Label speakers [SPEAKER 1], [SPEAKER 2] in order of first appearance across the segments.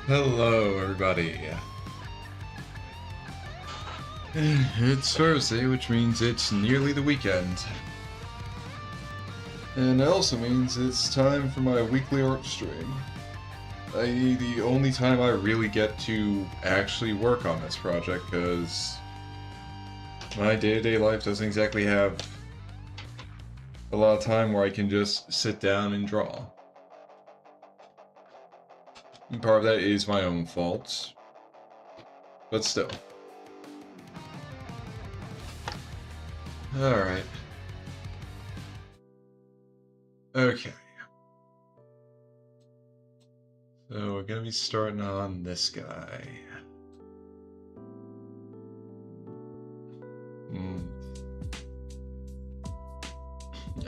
[SPEAKER 1] Hello, everybody. It's Thursday, which means it's nearly the weekend. And it also means it's time for my weekly art stream. The only time I really get to actually work on this project, because my day-to-day life doesn't exactly have a lot of time where I can just sit down and draw. And part of that is my own fault, but still. Alright. Okay. So we're gonna be starting on this guy.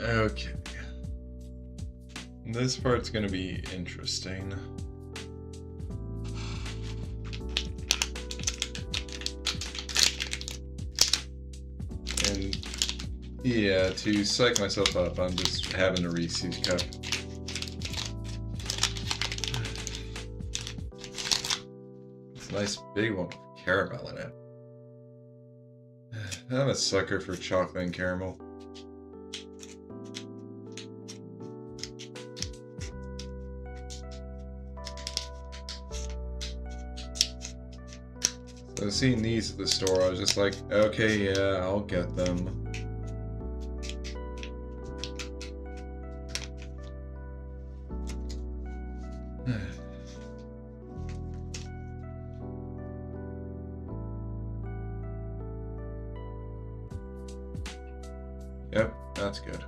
[SPEAKER 1] Okay. This part's gonna be interesting. And yeah, to psych myself up, I'm just having a Reese's cup. It's a nice big one with caramel in it. I'm a sucker for chocolate and caramel. So seeing these at the store, I was just like, okay, yeah, I'll get them. Yep, that's good.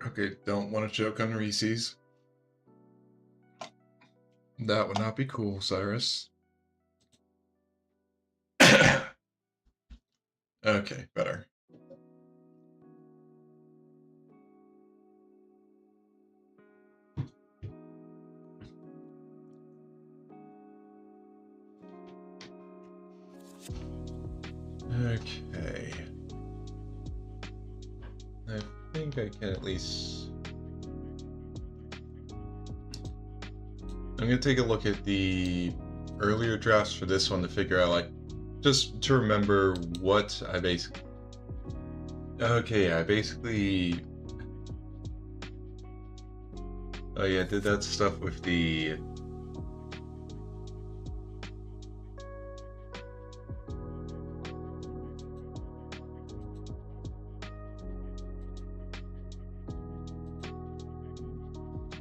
[SPEAKER 1] Okay, don't want to choke on Reese's. That would not be cool, Cyrus. Okay, better. Okay. I think I can at least... I'm gonna take a look at the earlier drafts for this one to figure out, like, just to remember what I basically... Okay, I basically... Oh yeah, did that stuff with the...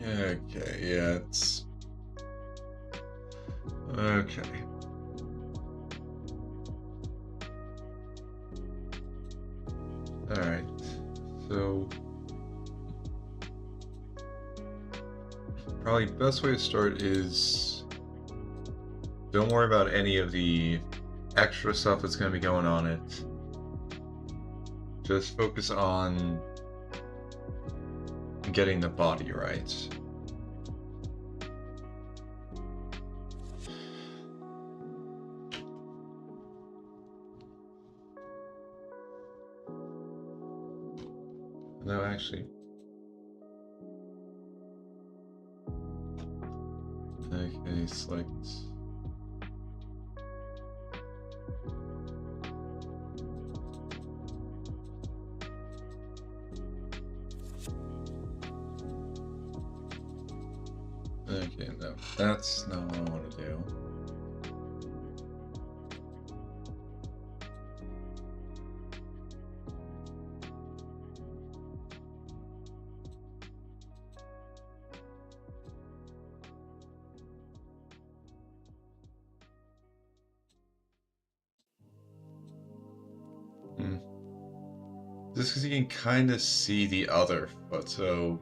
[SPEAKER 1] Okay, yeah, it's... Okay. Alright, so... Probably best way to start is... Don't worry about any of the extra stuff that's going to be going on it. Just focus on getting the body right. No, actually. Okay, select. Okay, no, that's not what I want to do. Just because you can kind of see the other foot, so...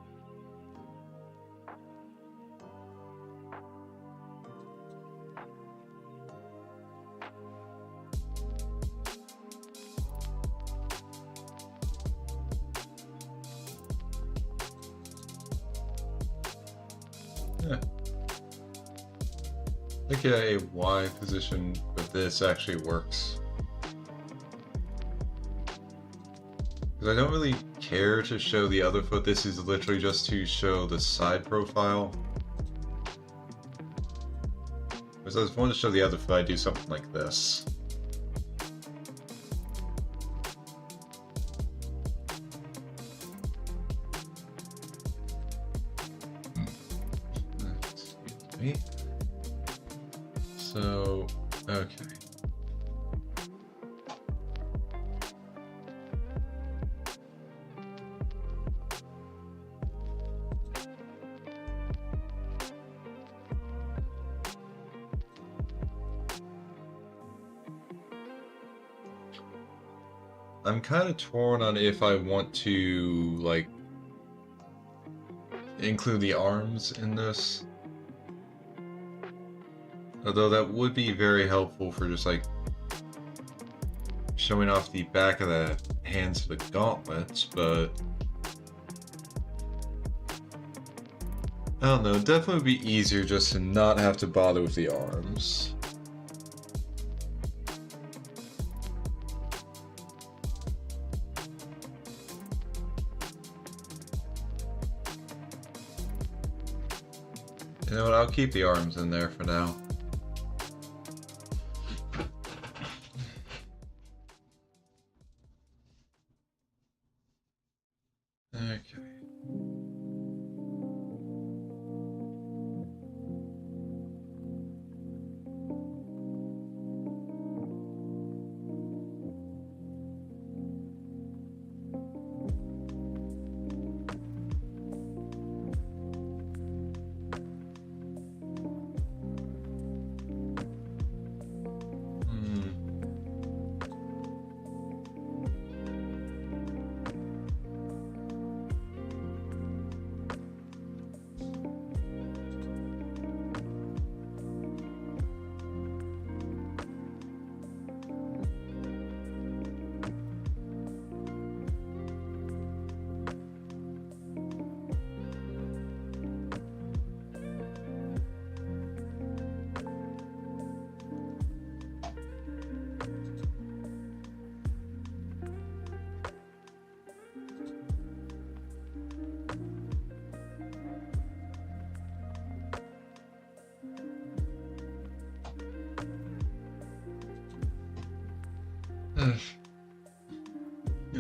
[SPEAKER 1] Yeah. I think a Y position with this actually works. Because I don't really care to show the other foot. This is literally just to show the side profile. Because I just want to show the other foot, I do something like this. Excuse me. So, okay. I'm kind of torn on if I want to, like, include the arms in this. Although that would be very helpful for just, like, showing off the back of the hands of the gauntlets, but... I don't know, it'd definitely be easier just to not have to bother with the arms. You know what, I'll keep the arms in there for now. Okay.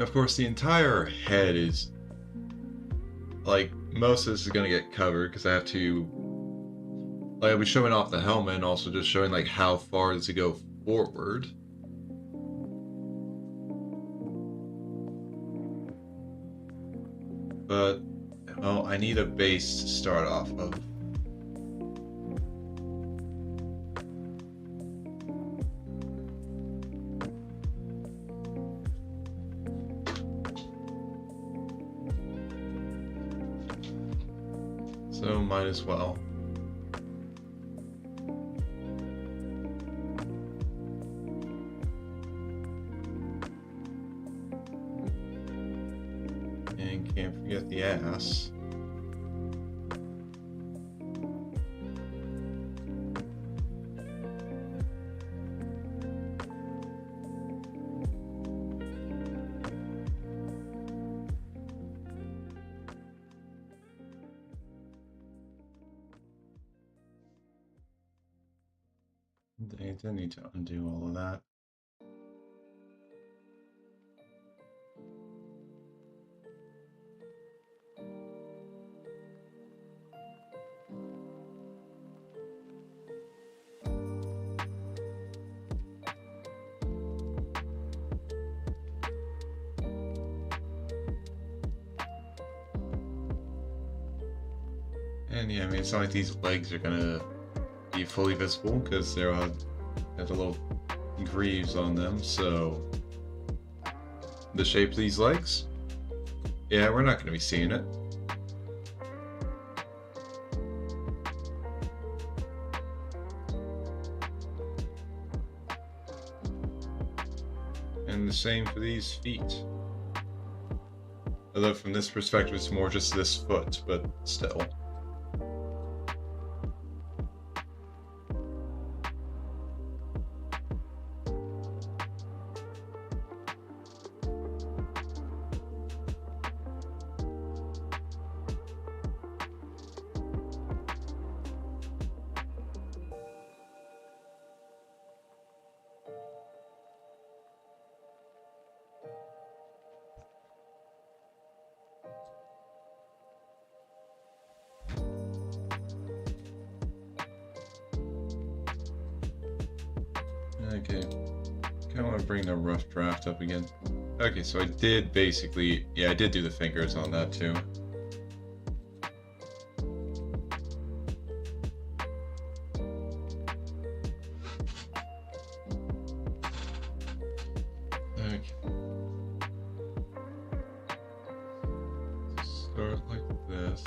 [SPEAKER 1] Of course, the entire head is, like, most of this is going to get covered because I have to, like, I'll be showing off the helmet and also just showing, like, how far does it go forward. But, well, I need a base to start off of. So might as well. And can't forget the ass. They need to undo all of that. And yeah, I mean, it's not like these legs are gonna be fully visible because they'll have the little greaves on them, so the shape of these legs, yeah, we're not gonna be seeing it. And the same for these feet. Although from this perspective it's more just this foot, but still. Okay. Kinda wanna bring the rough draft up again. Okay, so I did basically... Yeah, I did do the fingers on that too. Okay. Start like this.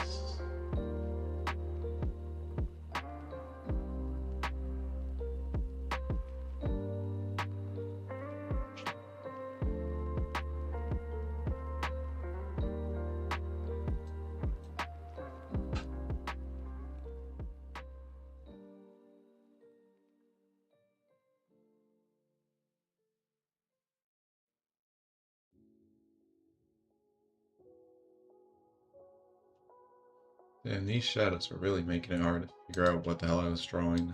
[SPEAKER 1] And these shadows are really making it hard to figure out what the hell I was drawing.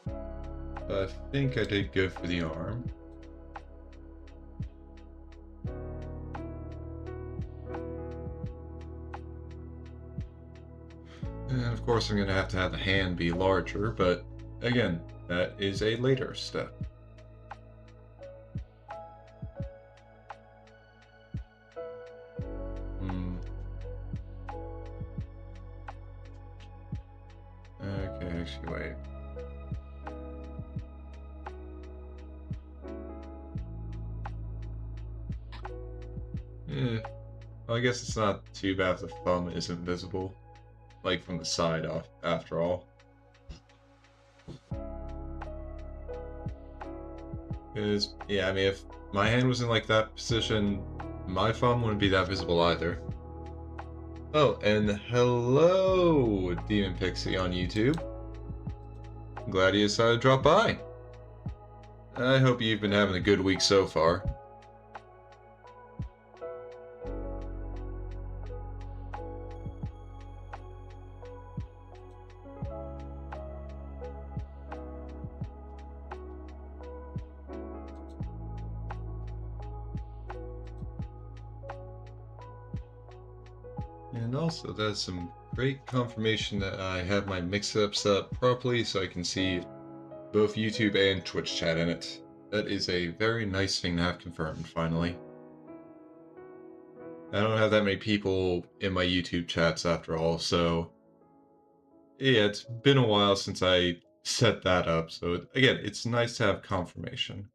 [SPEAKER 1] But I think I did good for the arm. And of course I'm going to have the hand be larger, but again, that is a later step. Okay, actually wait. Well, I guess it's not too bad if the thumb isn't visible. Like from the side off, after all. Because, yeah, I mean, if my hand was in like that position, my thumb wouldn't be that visible either. Oh, and hello, Demon Pixie on YouTube. Glad you decided to drop by. I hope you've been having a good week so far. And also, that's some great confirmation that I have my mix-up set up properly so I can see both YouTube and Twitch chat in it. That is a very nice thing to have confirmed, finally. I don't have that many people in my YouTube chats after all, so... Yeah, it's been a while since I set that up, so again, it's nice to have confirmation.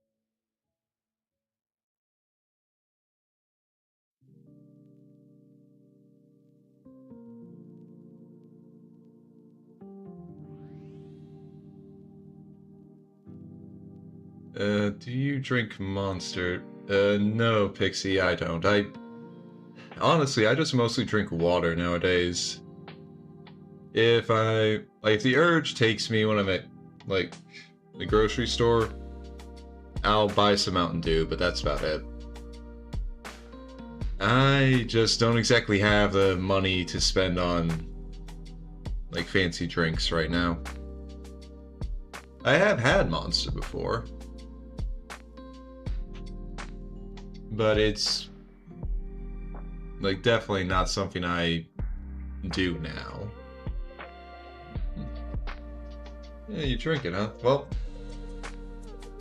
[SPEAKER 1] Do you drink Monster? No, Pixie, I don't. Honestly, I just mostly drink water nowadays. If the urge takes me when I'm at, like, the grocery store, I'll buy some Mountain Dew, but that's about it. I just don't exactly have the money to spend on, like, fancy drinks right now. I have had Monster before. But it's, like, definitely not something I do now. Yeah, you drink it, huh? Well,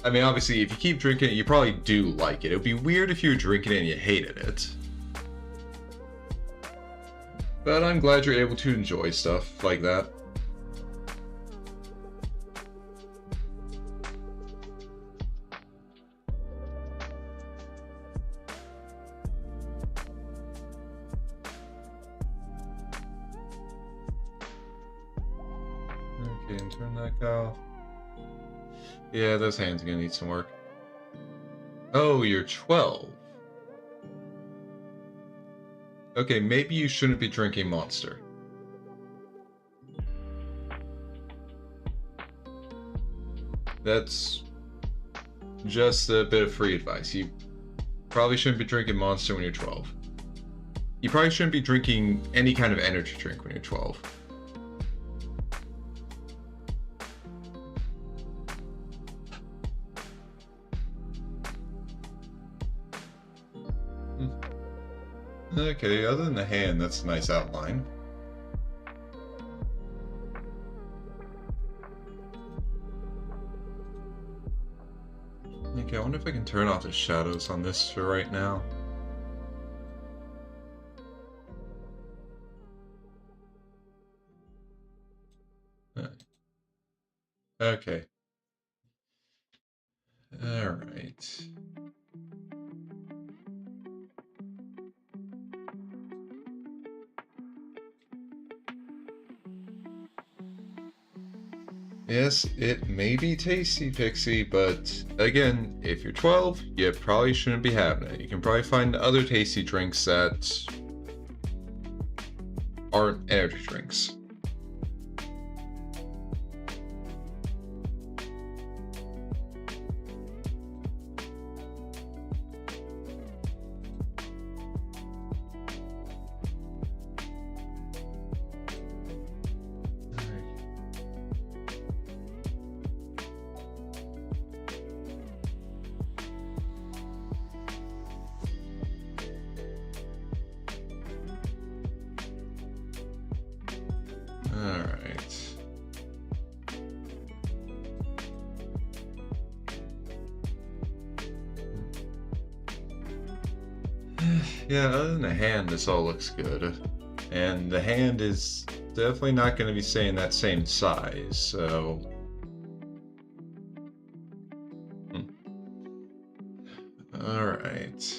[SPEAKER 1] I mean, obviously, if you keep drinking it, you probably do like it. It would be weird if you were drinking it and you hated it. But I'm glad you're able to enjoy stuff like that. Okay, and turn that off. Yeah, those hands are gonna need some work. Oh, you're 12. Okay, maybe you shouldn't be drinking Monster. That's just a bit of free advice. You probably shouldn't be drinking Monster when you're 12. You probably shouldn't be drinking any kind of energy drink when you're 12. Okay, other than the hand, that's a nice outline. Okay, I wonder if I can turn off the shadows on this for right now. Okay. Alright. Yes, it may be tasty, Pixie, but again, if you're 12, you probably shouldn't be having it. You can probably find other tasty drinks that aren't energy drinks. Alright. Yeah, other than the hand, this all looks good. And the hand is definitely not going to be staying that same size, so... Alright.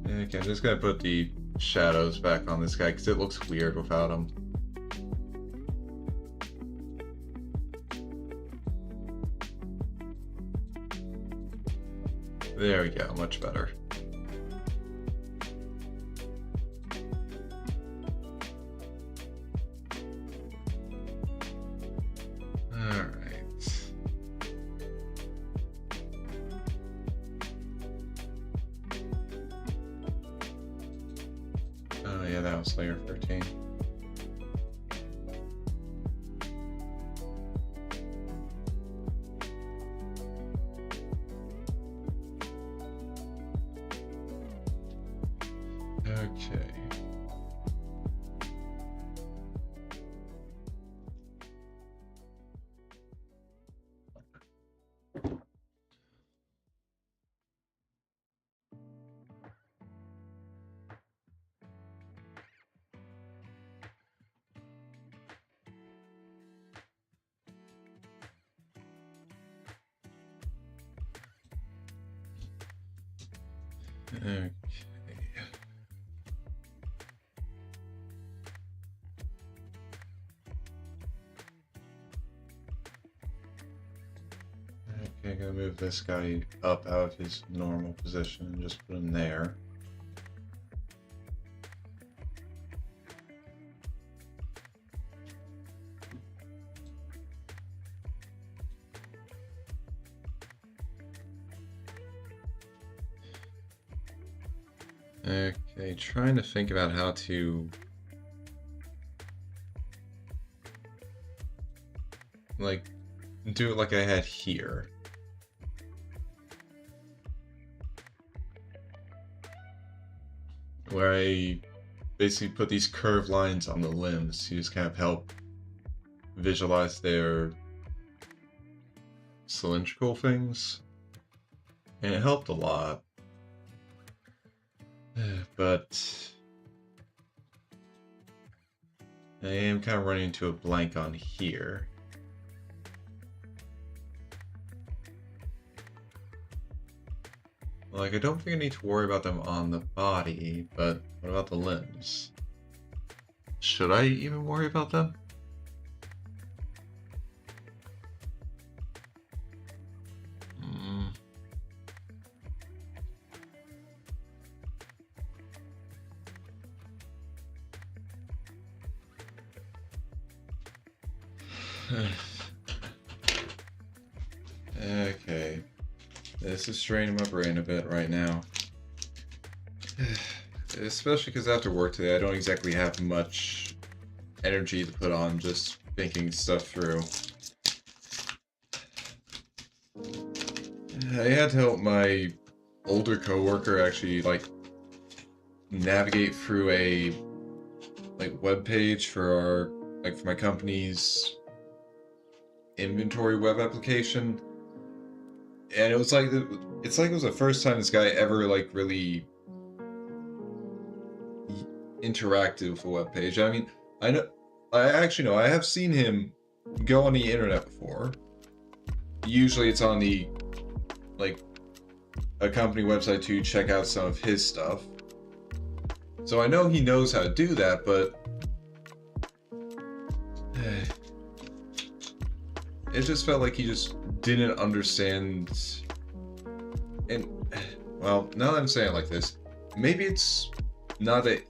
[SPEAKER 1] Okay, I'm just gonna put the shadows back on this guy because it looks weird without him. There we go, much better. Alright. Oh yeah, that was layer 13. Okay. Okay. Okay, I'm gonna move this guy up out of his normal position and just put him there. Okay, trying to think about how to like do it like I had here. Where I basically put these curved lines on the limbs to just kind of help visualize their cylindrical things. And it helped a lot. But I am kind of running into a blank on here. Like, I don't think I need to worry about them on the body, but what about the limbs? Should I even worry about them? Okay. This is straining my brain a bit right now. Especially because after work today, I don't exactly have much energy to put on just thinking stuff through. I had to help my older coworker actually, like, navigate through a, like, web page for our like for my company's inventory web application, and it was like it was the first time this guy ever like really interacted with a web page. I mean, I actually know I have seen him go on the internet before. Usually it's on the like a company website to check out some of his stuff. So I know he knows how to do that, but it just felt like he just didn't understand. And well, now that I'm saying it like this, maybe it's not that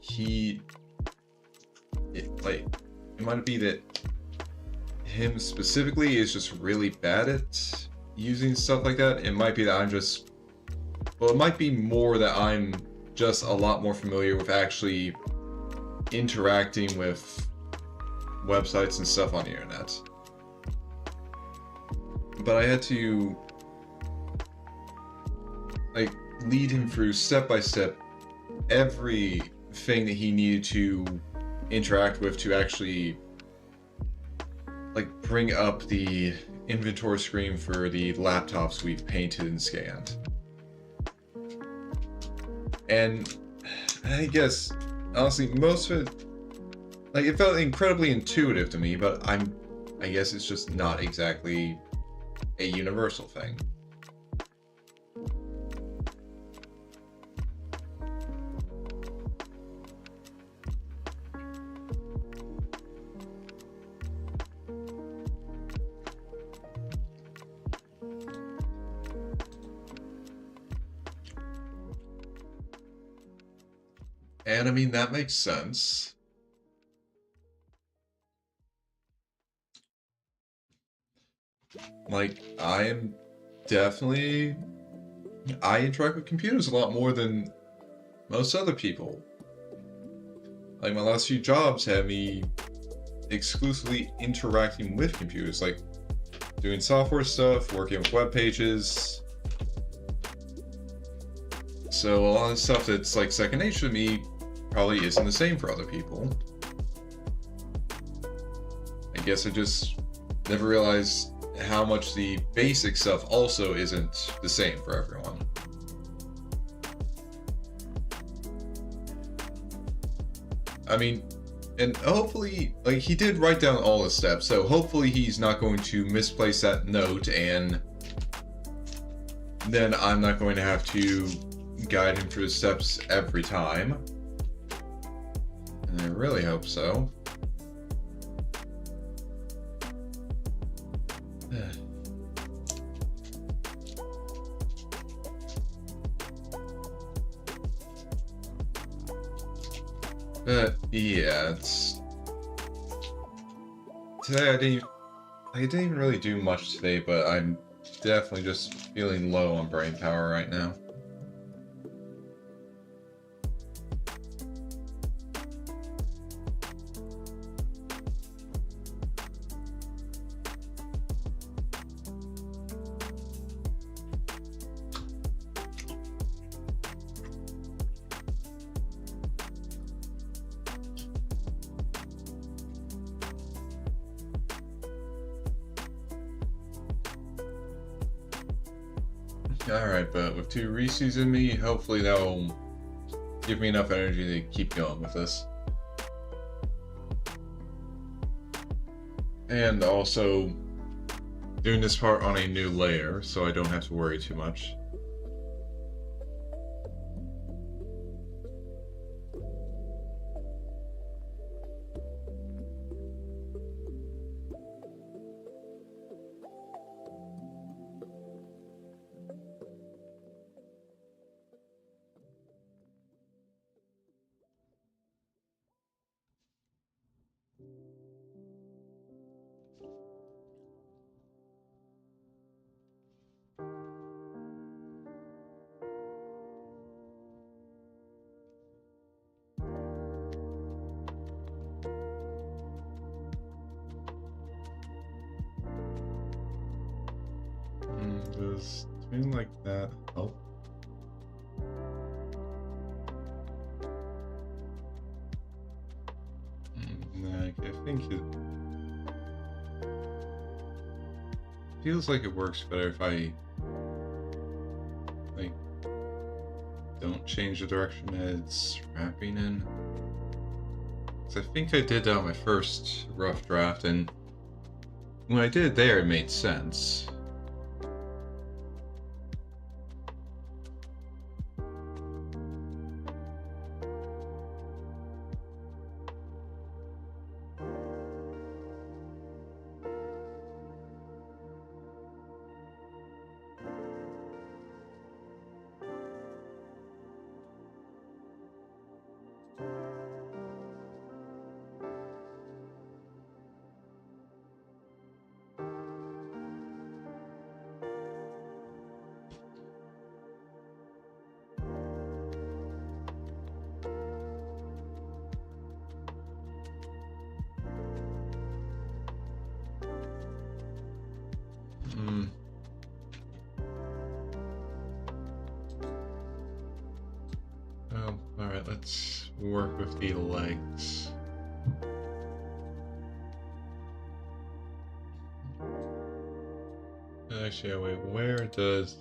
[SPEAKER 1] it might be that him specifically is just really bad at using stuff like that. It might be that it might be more that I'm just a lot more familiar with actually interacting with websites and stuff on the internet. But I had to like lead him through step by step everything that he needed to interact with to actually like bring up the inventory screen for the laptops we've painted and scanned. And I guess honestly most of it, like, it felt incredibly intuitive to me, but I guess it's just not exactly a universal thing. And I mean, that makes sense. Like, I interact with computers a lot more than most other people. Like, my last few jobs had me exclusively interacting with computers, like doing software stuff, working with web pages. So a lot of stuff that's like second nature to me probably isn't the same for other people. I guess I just never realized how much the basic stuff also isn't the same for everyone. I mean, and hopefully, like, he did write down all the steps, so hopefully he's not going to misplace that note, and then I'm not going to have to guide him through the steps every time. And I really hope so. But yeah, today I didn't even really do much today, but I'm definitely just feeling low on brain power right now. Alright, but with 2 Reese's in me, hopefully that'll give me enough energy to keep going with this. And also doing this part on a new layer, so I don't have to worry too much. Does doing like that help? Nah, I I think it feels like it works better if I like don't change the direction that it's wrapping in. 'Cause I think I did that on my first rough draft, and when I did it there, it made sense. Hmm. Well, alright, let's work with the legs. Actually, wait, where does...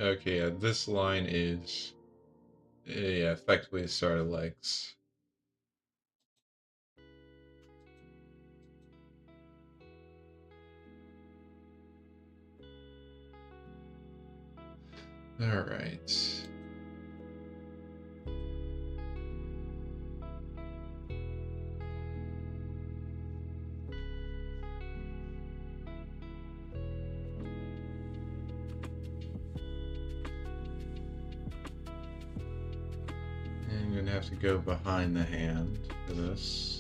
[SPEAKER 1] Okay, yeah, this line is... Yeah, effectively the start of legs. Alright. I'm gonna have to go behind the hand for this.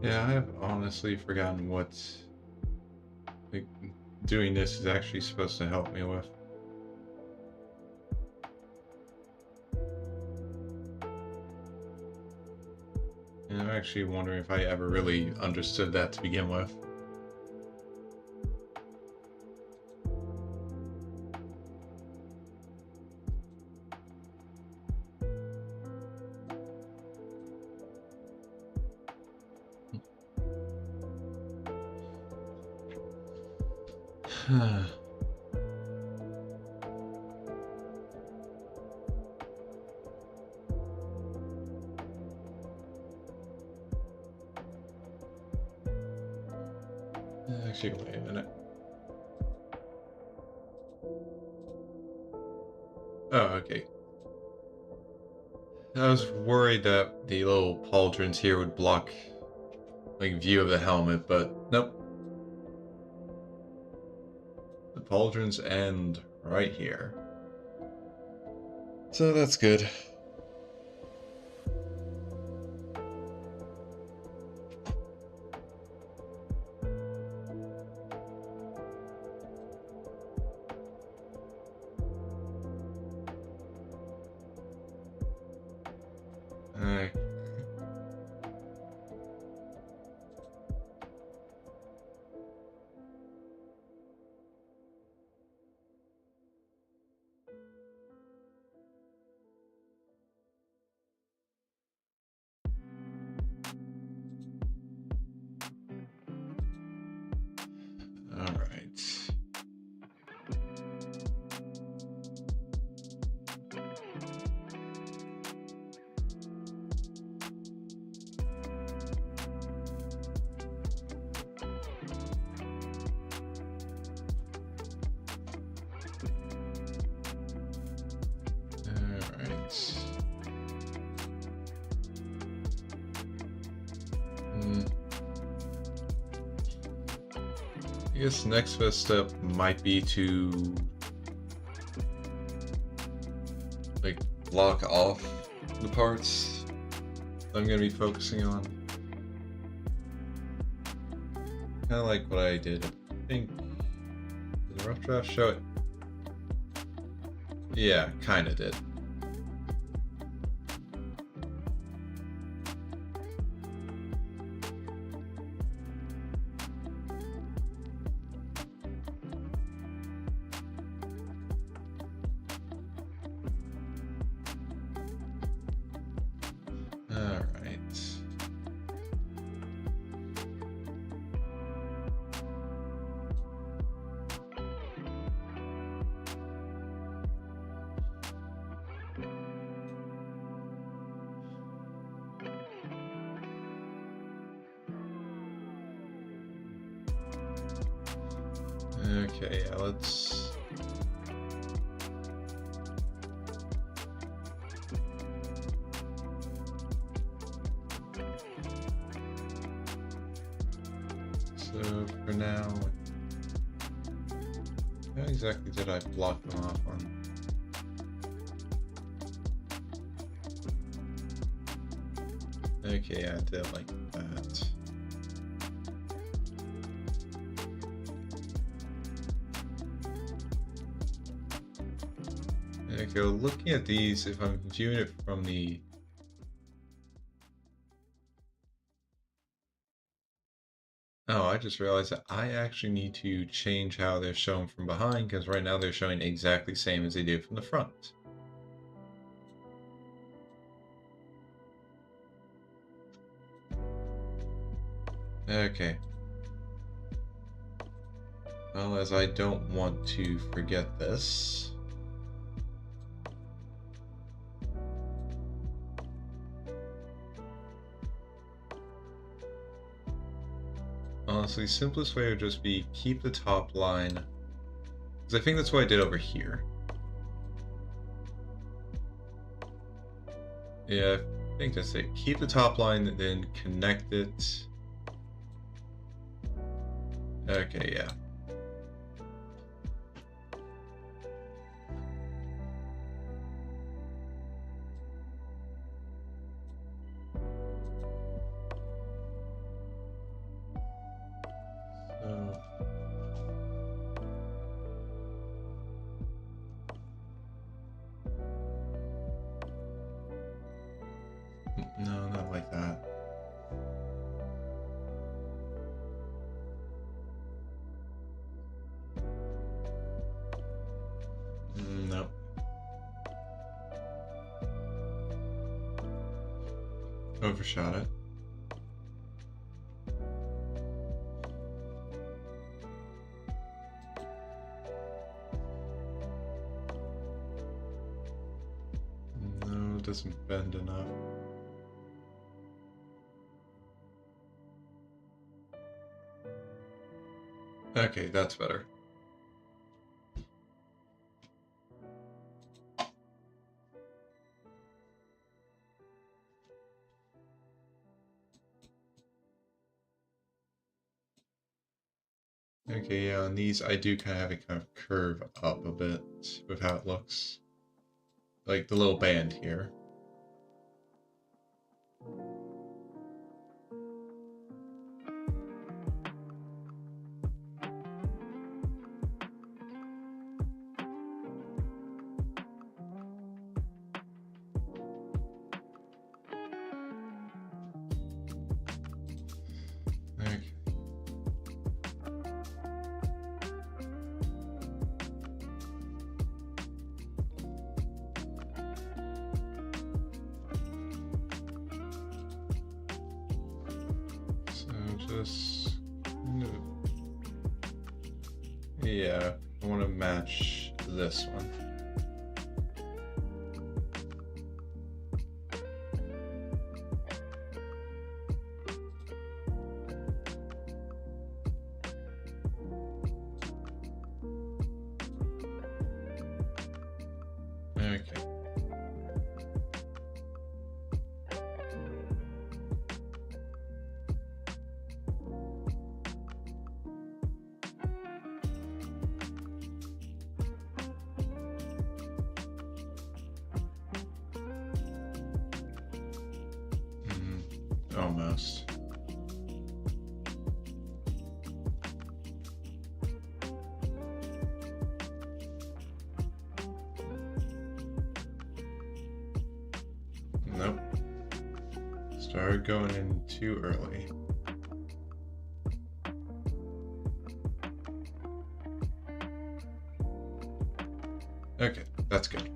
[SPEAKER 1] Yeah, I have honestly forgotten what like, doing this is actually supposed to help me with. And I'm actually wondering if I ever really understood that to begin with. Actually, wait a minute. Oh, okay. I was worried that the little pauldrons here would block like view of the helmet, but nope. pauldrons end right here. So that's good. Alright. Alright. I guess next best step might be to like block off the parts I'm gonna be focusing on. Kinda like what I did, I think. Did the rough draft show it? Yeah, kinda did. Alright. Okay, yeah, let's... So, for now... How exactly did I block them off on? Okay, I did like that. Okay, well, looking at these, if I'm viewing it from the... Oh, I just realized that I actually need to change how they're shown from behind, because right now they're showing exactly the same as they do from the front. Okay. Well, as I don't want to forget this... Honestly, simplest way would just be keep the top line. Because I think that's what I did over here. Yeah, I think that's it. Keep the top line, then connect it. Okay, yeah. So... No, not like that. Nope. Overshot it. No, it doesn't bend enough. Okay, that's better. Okay, yeah, on these I do kind of have it kind of curve up a bit with how it looks. Like the little band here. Okay. So just... yeah, I want to match this one. Okay. Almost. Nope. Started going in too early. Okay, that's good.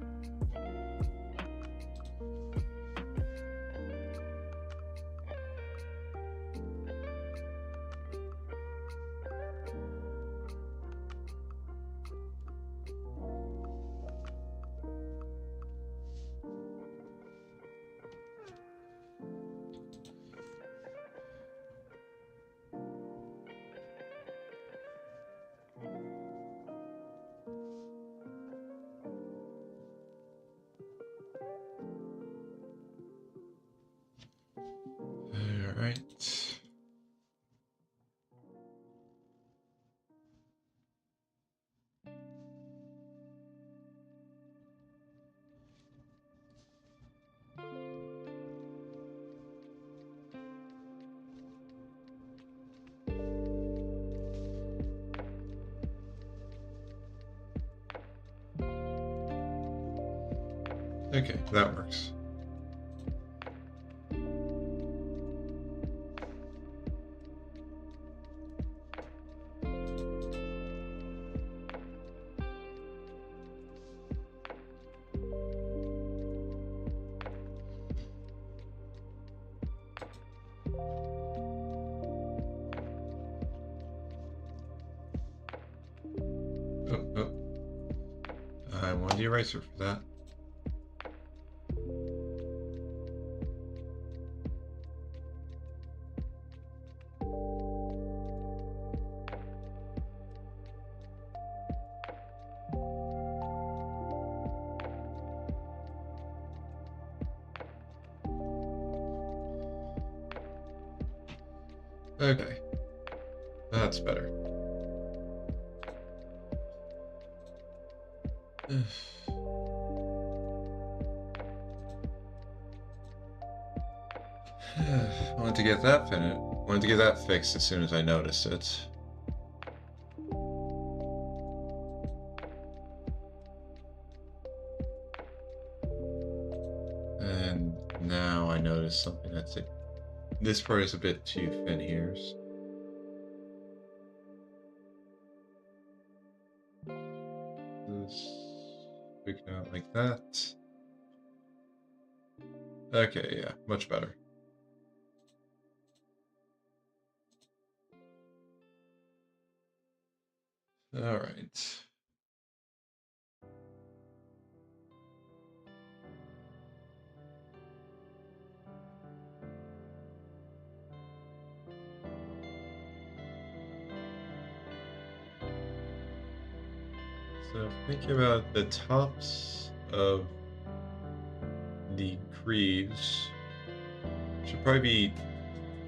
[SPEAKER 1] Alright. Okay, that works. Oh. I want the eraser for that. Okay. That's better. Wanted to get that finished. Wanted to get that fixed as soon as I noticed it. And now I notice something that's it. This part is a bit too thin here. This sticking out like that. Okay, yeah, much better. All right. So thinking about the tops of the greaves should probably be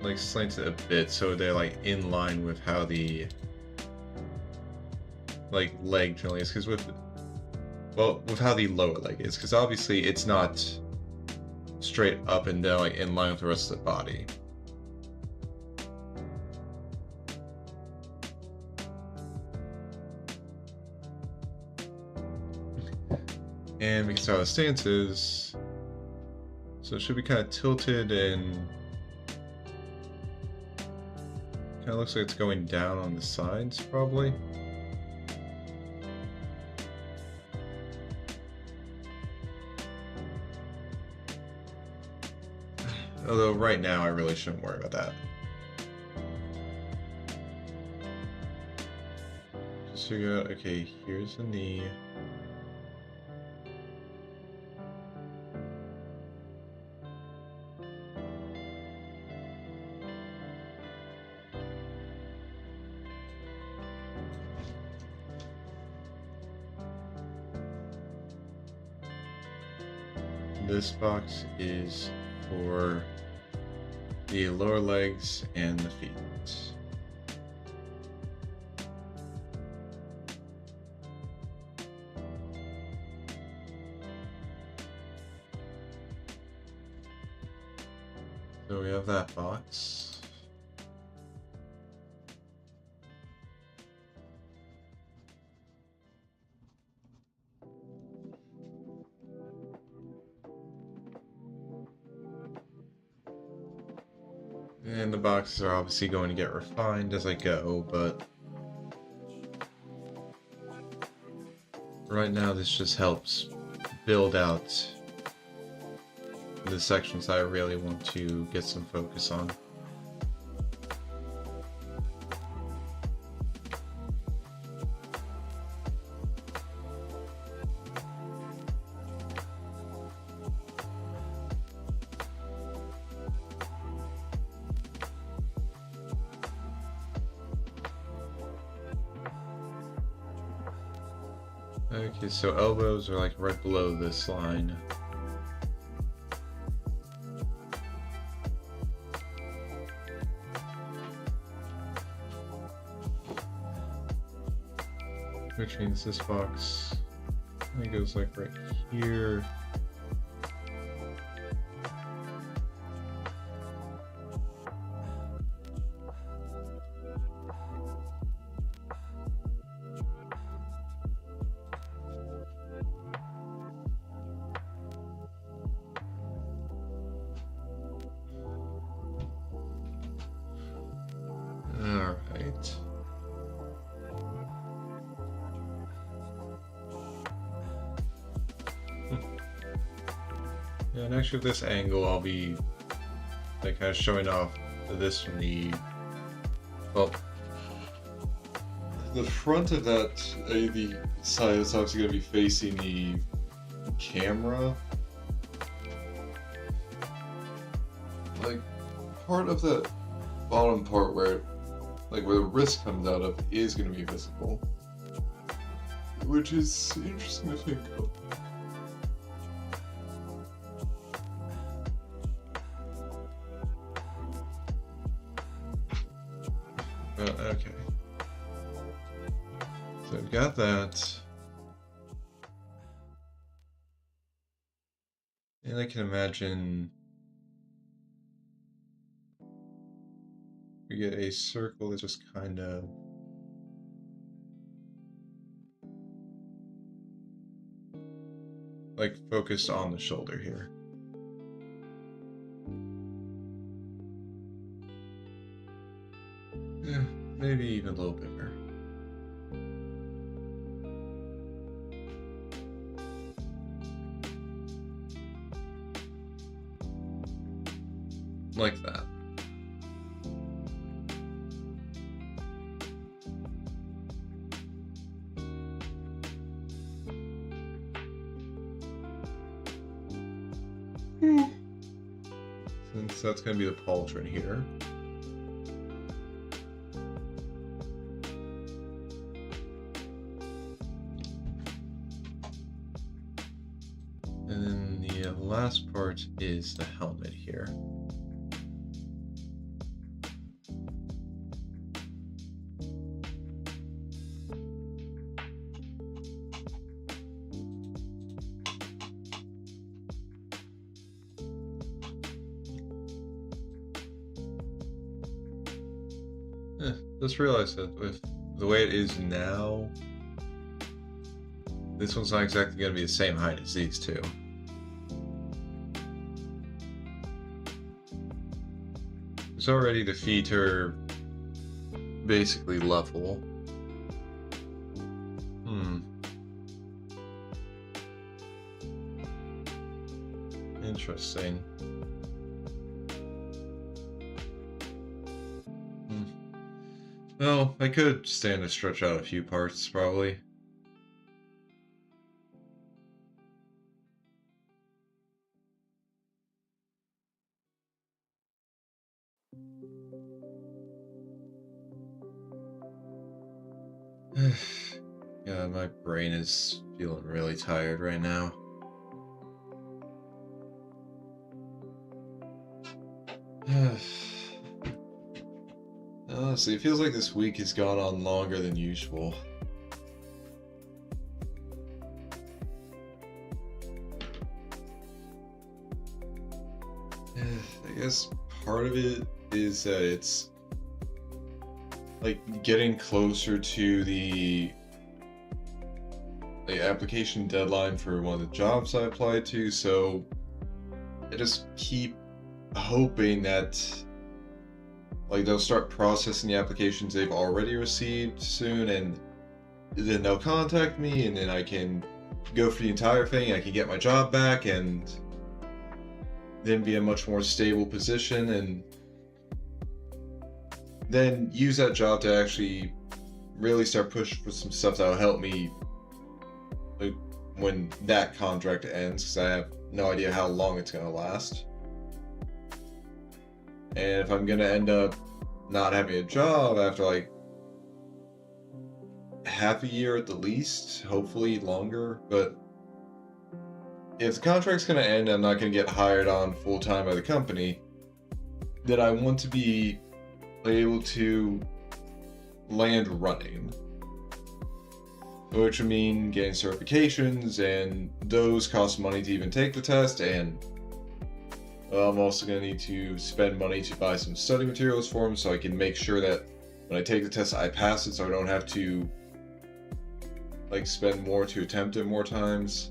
[SPEAKER 1] like slanted a bit so they're like in line with how the like leg generally is because with how the lower leg is, because obviously it's not straight up and down like in line with the rest of the body. And we can see how the stance is. So it should be kind of tilted and kind of looks like it's going down on the sides, probably. Although right now I really shouldn't worry about that. Just figure out, okay, here's the knee. This box is for the lower legs and the feet. So we have that box. And the boxes are obviously going to get refined as I go, but right now this just helps build out the sections I really want to get some focus on. Okay, so elbows are like right below this line. Which means this box it goes like right here. Alright. Yeah, and actually with this angle I'll be like kind of showing off this from the front of that, the side is obviously going to be facing the camera. Like part of the bottom part where the wrist comes out of is going to be visible, which is interesting to think of. Okay. So I've got that. And I can imagine we get a circle that's just kind of like focused on the shoulder here. Yeah, maybe even a little bigger. Like that. Since that's going to be the pauldron here. And then the last part is the helmet here. Just realized that with the way it is now, this one's not exactly going to be the same height as these two. Because already the feet are basically level. Interesting. Well, I could stand to stretch out a few parts, probably. Yeah, my brain is feeling really tired right now. Honestly, it feels like this week has gone on longer than usual. I guess part of it is that it's like getting closer to the application deadline for one of the jobs I applied to, so I just keep hoping that like they'll start processing the applications they've already received soon, and then they'll contact me, and then I can go for the entire thing. I can get my job back, and then be in a much more stable position, and then use that job to actually really start pushing for some stuff that'll help me like when that contract ends, because I have no idea how long it's going to last. And if I'm going to end up not having a job after like half a year at the least, hopefully longer, but if the contract's going to end, I'm not going to get hired on full-time by the company, then I want to be able to land running, which would mean getting certifications, and those cost money to even take the test, and I'm also going to need to spend money to buy some study materials for them so I can make sure that when I take the test I pass it, so I don't have to like spend more to attempt it more times.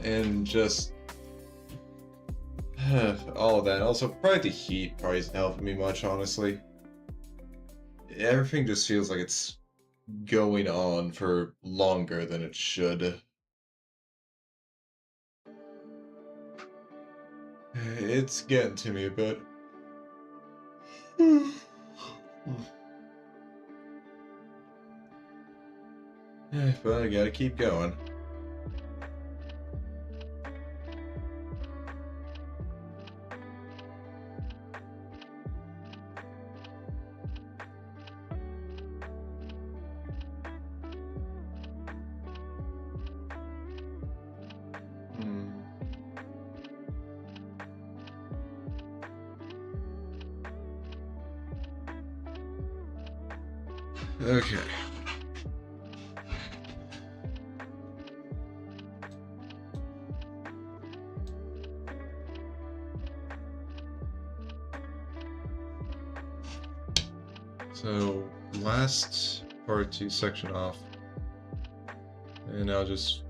[SPEAKER 1] And just all of that. Also, probably the heat probably isn't helping me much, honestly. Everything just feels like it's going on for longer than it should. It's getting to me a bit. But I gotta keep going. Okay. So, last part 2 section off. And I'll just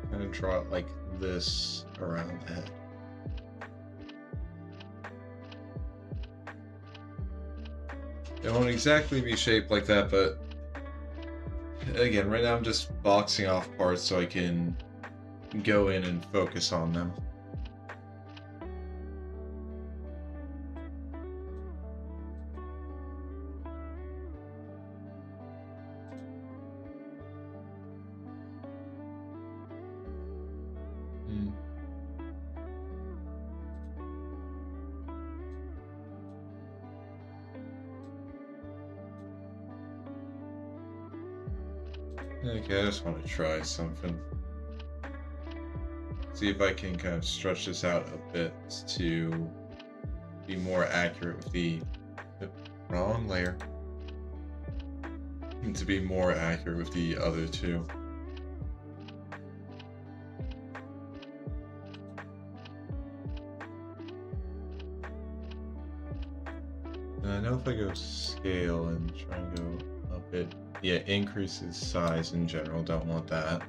[SPEAKER 1] kind of draw it like this around the head. It won't exactly be shaped like that, but again, right now I'm just boxing off parts so I can go in and focus on them. Okay, I just want to try something. See if I can kind of stretch this out a bit to be more accurate with the wrong layer. And to be more accurate with the other two. I know if I go scale and try and go up it, yeah, increases size in general, don't want that.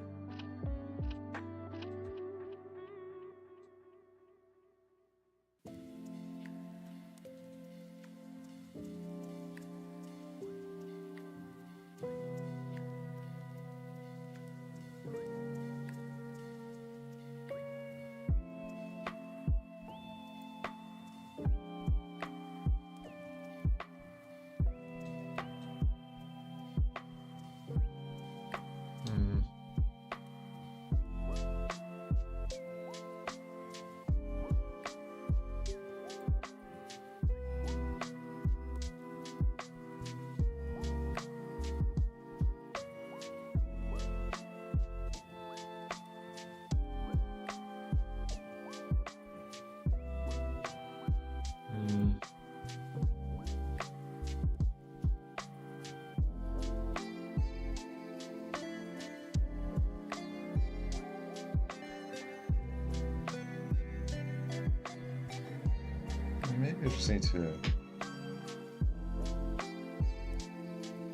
[SPEAKER 1] Maybe I just need to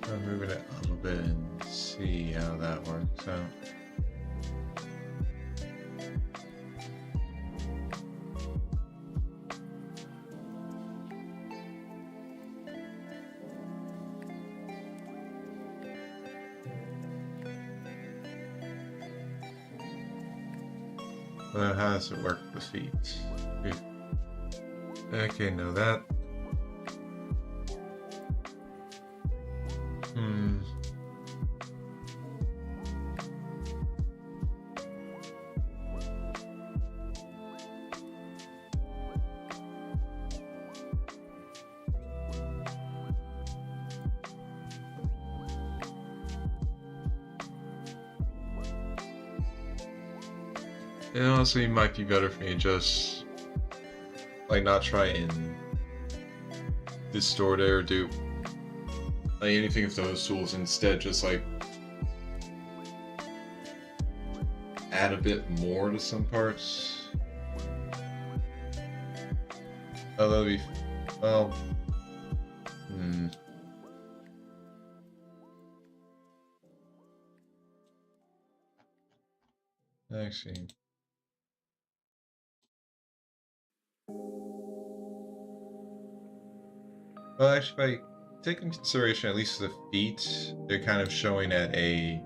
[SPEAKER 1] try moving it a little bit and see how that works out. Well, how does it work with the feet? Okay, know that. It honestly might be better for me to just like not try and distort it or do like anything with those tools. Instead, just like add a bit more to some parts. Oh, that'll be well. Actually. Well, actually, if I take into consideration at least the feet, they're kind of showing at a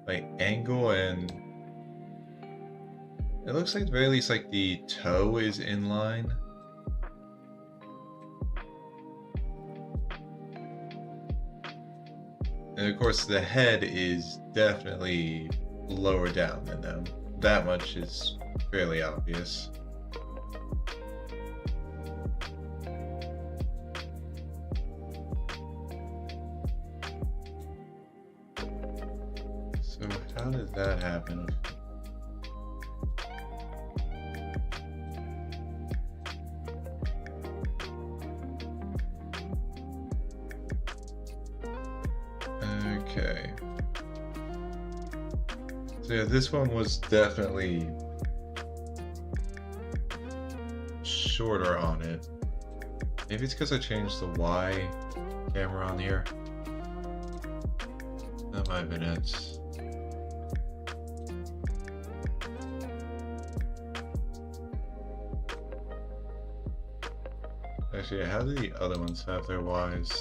[SPEAKER 1] like angle, and it looks like at the very least like the toe is in line. And of course the head is definitely lower down than them. That much is fairly obvious. So how did that happen? Okay. So yeah, this one was definitely shorter on it. Maybe it's because I changed the Y camera on here. That might have been it. Actually, how do the other ones have their Ys?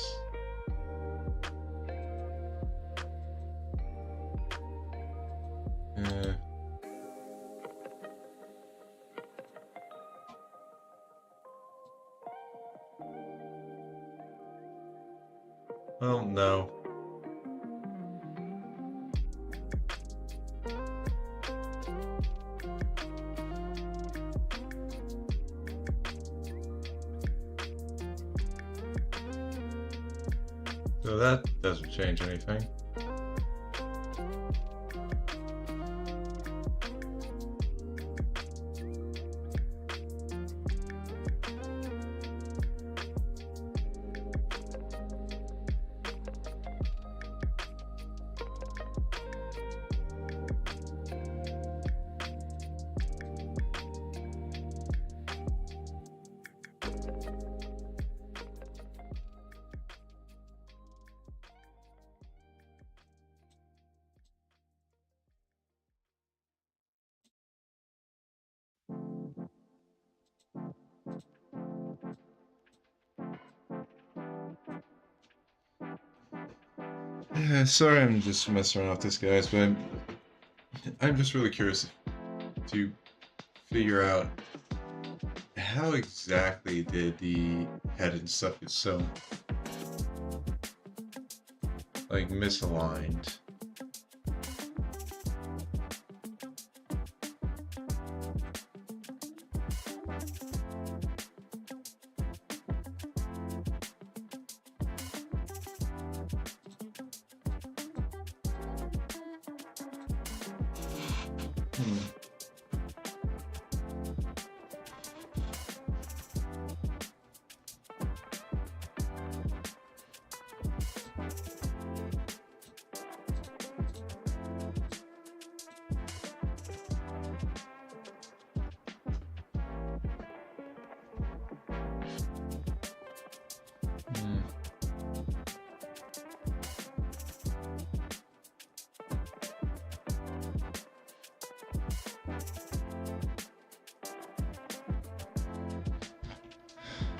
[SPEAKER 1] Well, no. So that doesn't change anything. Sorry, I'm just messing around with this, guys, but I'm just really curious to figure out how exactly did the head and stuff get so, like, misaligned. Hmm. Hmm.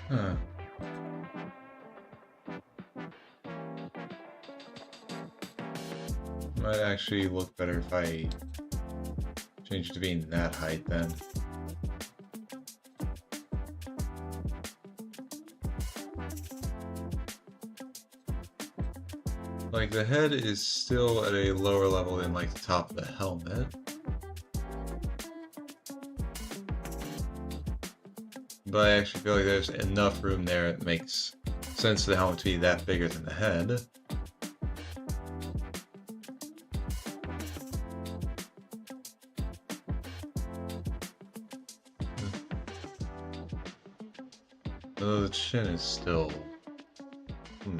[SPEAKER 1] Huh. Might actually look better if I change it to being that height then. Like, the head is still at a lower level than, like, the top of the helmet. But I actually feel like there's enough room there it makes sense for the helmet to be that bigger than the head. Although the chin is still... Hmm.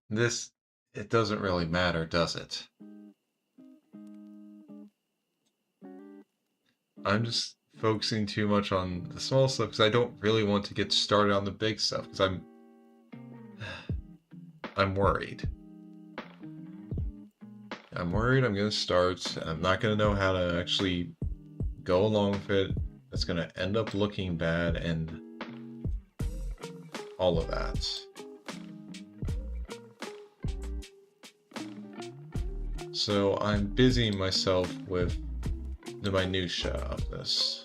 [SPEAKER 1] This... It doesn't really matter, does it? I'm just focusing too much on the small stuff because I don't really want to get started on the big stuff because I'm worried. I'm worried I'm going to start and I'm not going to know how to actually go along with it. It's going to end up looking bad and all of that. So I'm busying myself with the minutia of this.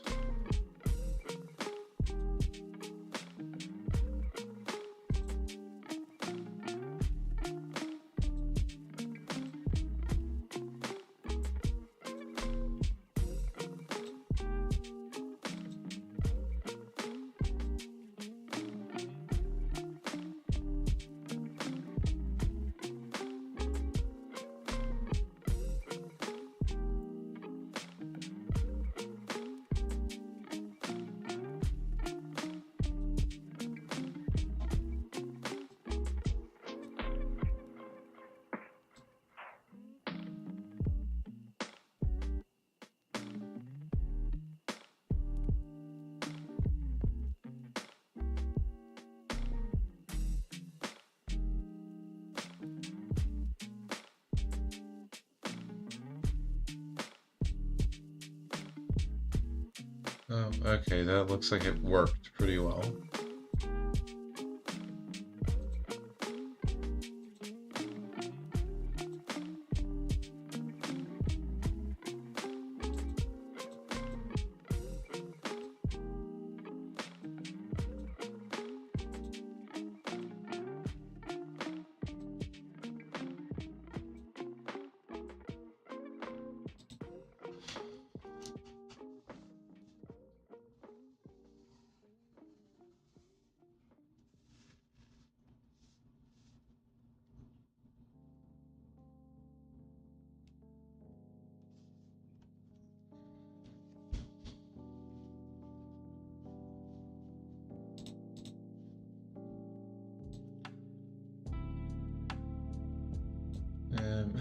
[SPEAKER 1] Oh, okay, that looks like it worked pretty well.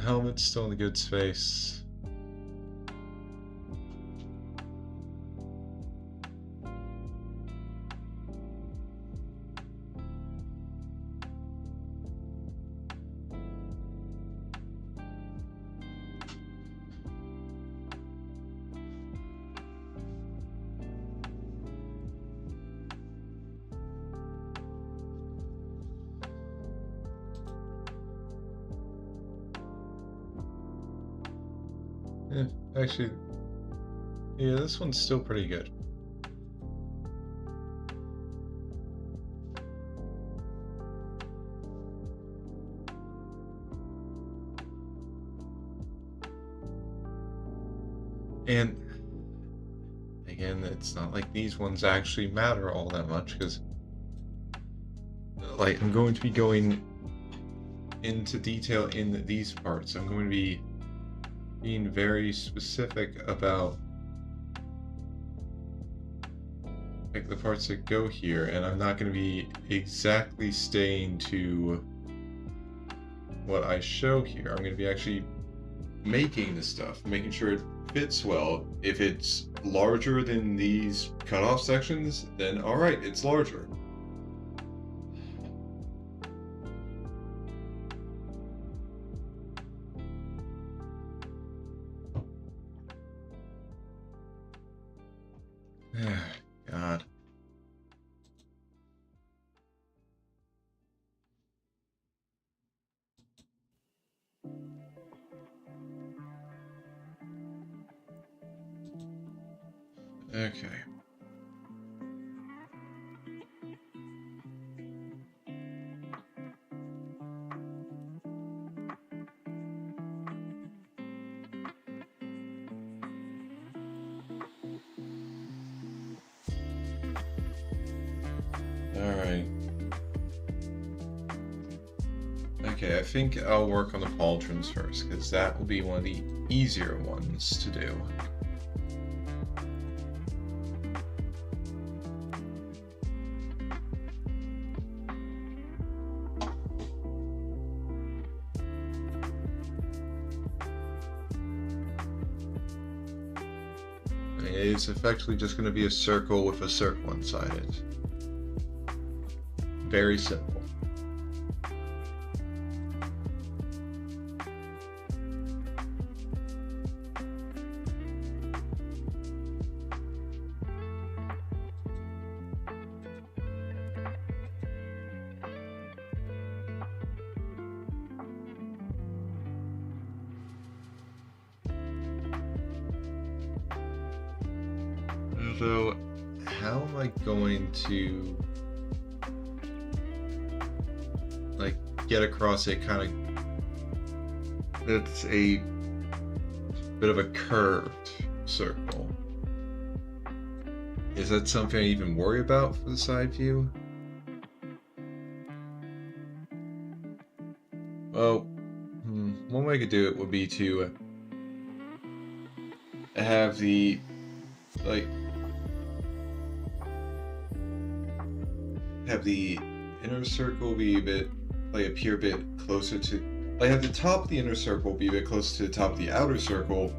[SPEAKER 1] Helmet's still in a good space. Yeah, actually, yeah, this one's still pretty good. And again, it's not like these ones actually matter all that much, because like I'm going to be going into detail in these parts. I'm going to be being very specific about like the parts that go here, and I'm not going to be exactly staying to what I show here. I'm going to be actually making the stuff, making sure it fits well. If it's larger than these cutoff sections, then alright, it's larger. God. Okay. Alright. Okay, I think I'll work on the pauldrons first, because that will be one of the easier ones to do. It's effectively just going to be a circle with a circle inside it. Very simple. So, how am I going to like get across a kind of that's a bit of a curved circle? Is that something I even worry about for the side view? Well, one way I could do it would be to have the like have the inner circle be a bit like appear a bit closer to like have the top of the inner circle be a bit closer to the top of the outer circle,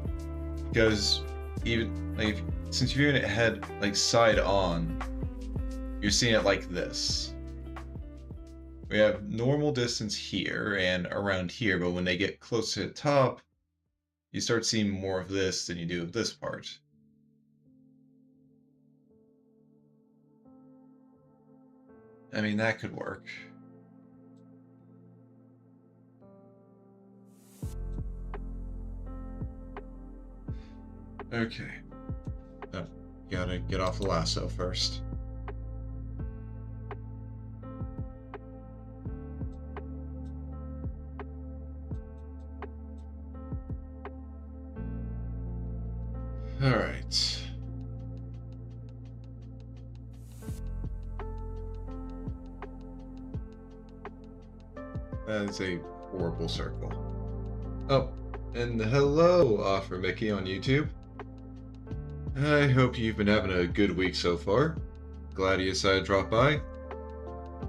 [SPEAKER 1] because even like since you're viewing it head like side on, you're seeing it like this. We have normal distance here and around here, but when they get close to the top, you start seeing more of this than you do of this part. I mean, that could work. Okay. Oh, gotta get off the lasso first. Alright. That is a horrible circle. Oh, and hello, Offer Mickey on YouTube. I hope you've been having a good week so far. Glad you decided to drop by.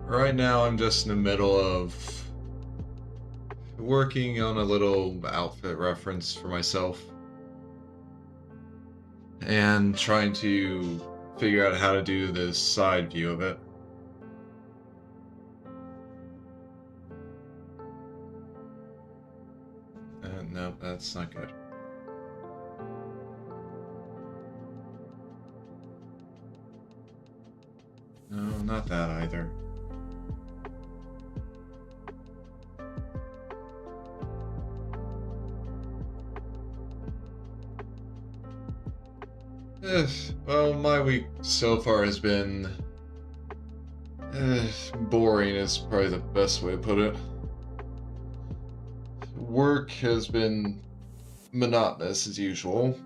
[SPEAKER 1] Right now, I'm just in the middle of working on a little outfit reference for myself and trying to figure out how to do this side view of it. No, that's not good. No, not that either. Well, my week so far has been boring is probably the best way to put it. Work has been monotonous as usual.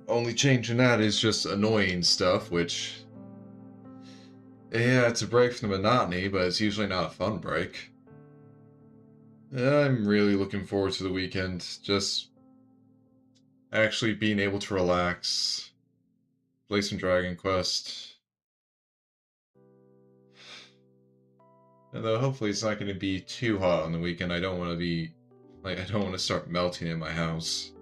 [SPEAKER 1] Only change in that is just annoying stuff, which, yeah, it's a break from the monotony, but it's usually not a fun break. I'm really looking forward to the weekend, just actually being able to relax, play some Dragon Quest. Although hopefully it's not going to be too hot on the weekend. I don't want to be, I don't want to start melting in my house.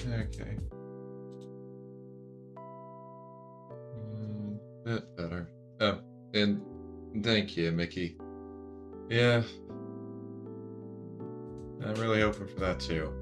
[SPEAKER 1] Okay. Bit better. Oh, and thank you, Mickey. Yeah, I'm really hoping for that too.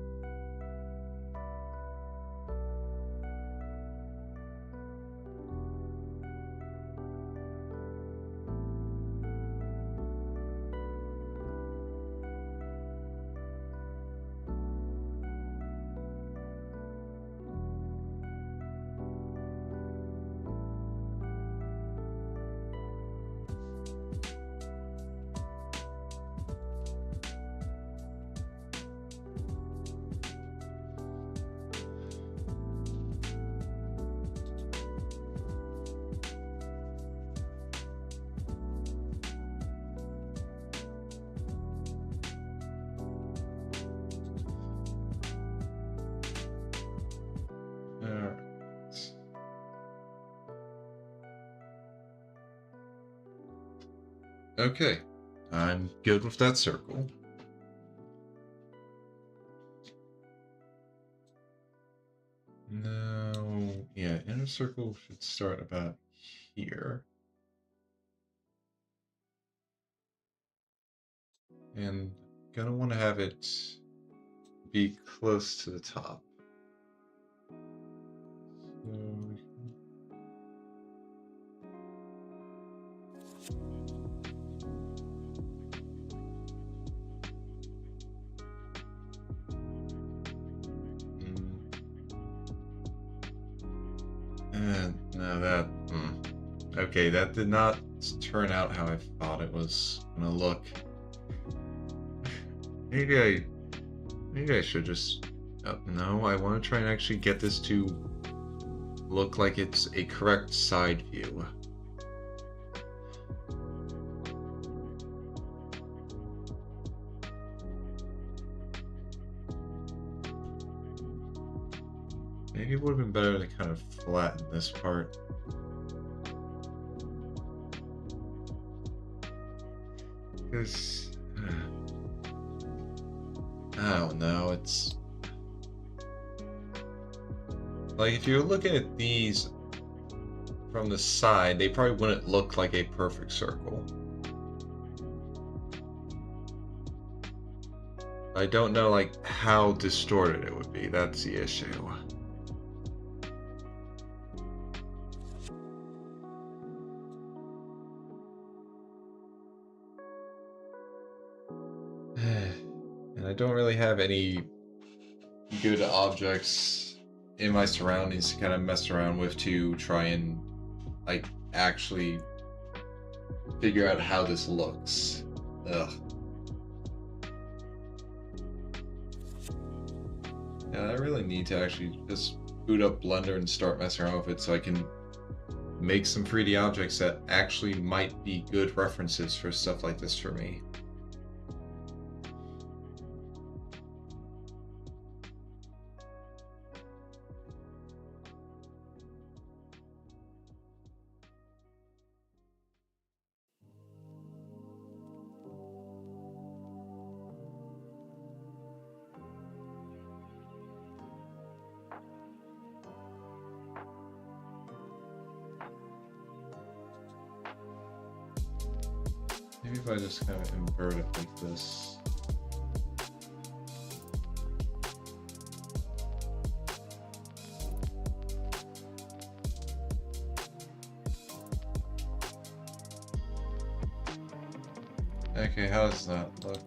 [SPEAKER 1] Alright. Okay, I'm good with that circle. Now, yeah, inner circle should start about here. And gonna want to have it be close to the top. So, no, that. Okay, that did not turn out how I thought it was gonna look. Maybe I should just. No, I want to try and actually get this to look like it's a correct side view. Maybe it would have been better to kind of flatten this part. Because I don't know, it's like if you're looking at these from the side, they probably wouldn't look like a perfect circle. I don't know like how distorted it would be, that's the issue. And I don't really have any good objects in my surroundings to kind of mess around with to try and like actually figure out how this looks. Ugh. Yeah, I really need to actually just boot up Blender and start messing around with it so I can make some 3D objects that actually might be good references for stuff like this for me. Maybe if I just kind of invert it like this. Okay, how does that look?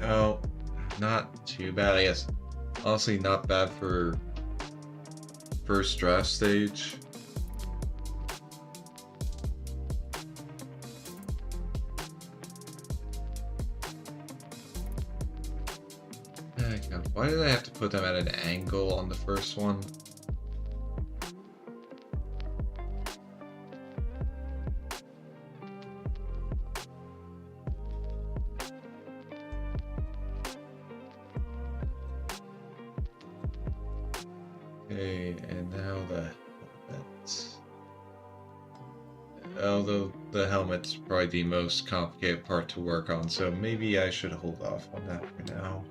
[SPEAKER 1] Oh, not too bad, I guess. Honestly, not bad for first draft stage. God, why did I have to put them at an angle on the first one? Okay, and now the helmet. Although the helmet's probably the most complicated part to work on, so maybe I should hold off on that for now.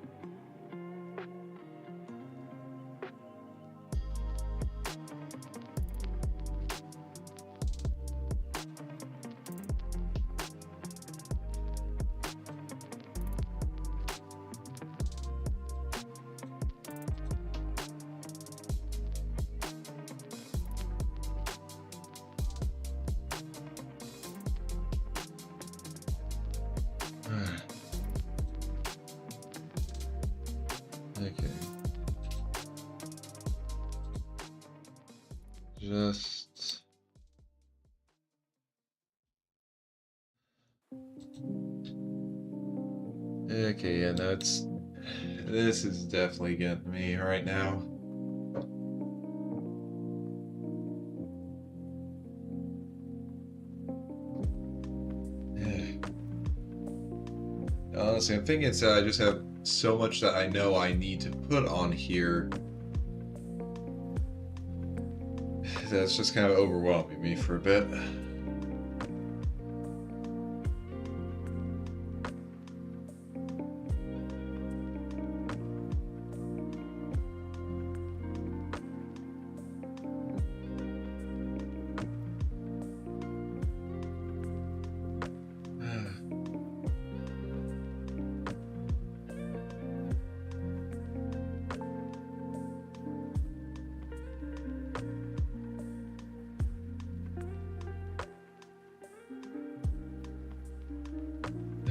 [SPEAKER 1] Okay. Just... Okay, yeah, that's... This is definitely getting me right now. Honestly, I'm thinking it's I just have so much that I know I need to put on here that's just kind of overwhelming me for a bit.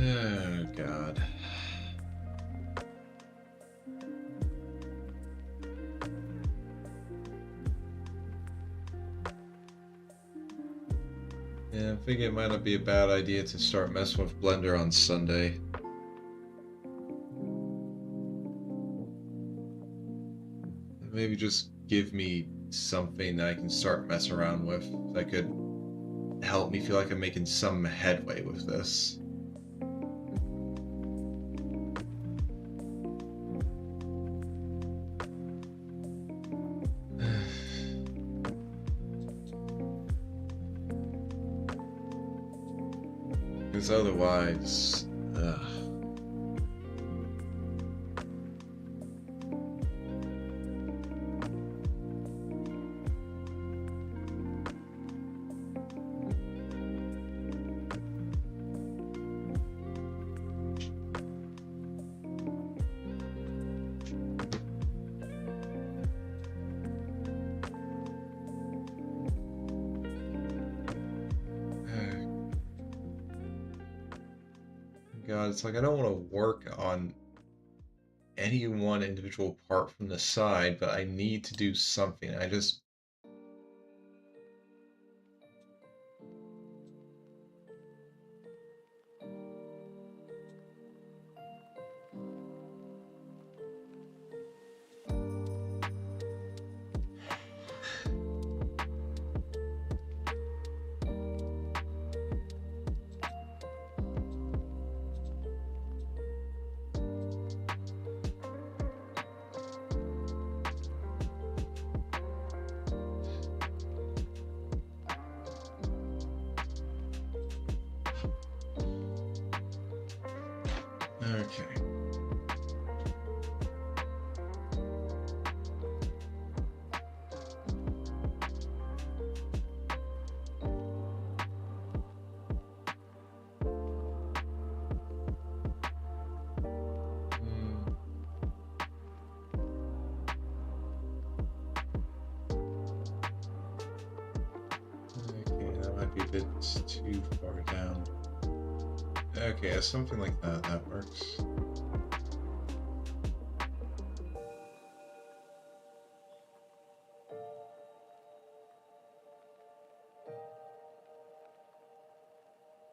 [SPEAKER 1] Oh, God. Yeah, I think it might not be a bad idea to start messing with Blender on Sunday. Maybe just give me something that I can start messing around with that could help me feel like I'm making some headway with this. Because otherwise, God, it's like I don't want to work on any one individual part from the side, but I need to do something. I just... Okay. bit too far down. Okay, something like that. That works.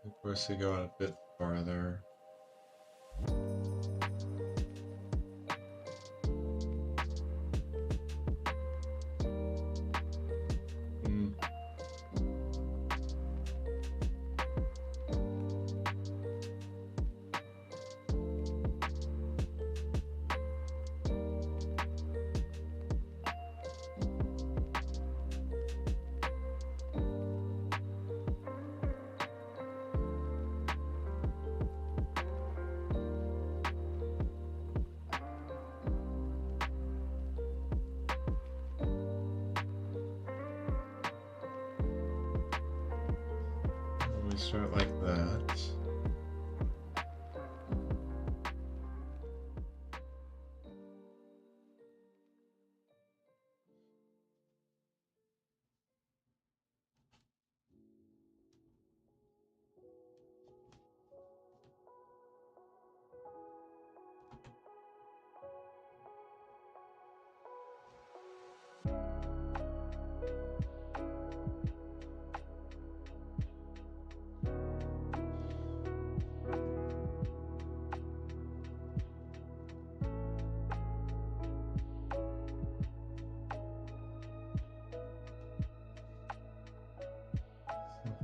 [SPEAKER 1] Of course, they go out a bit farther. We start like that.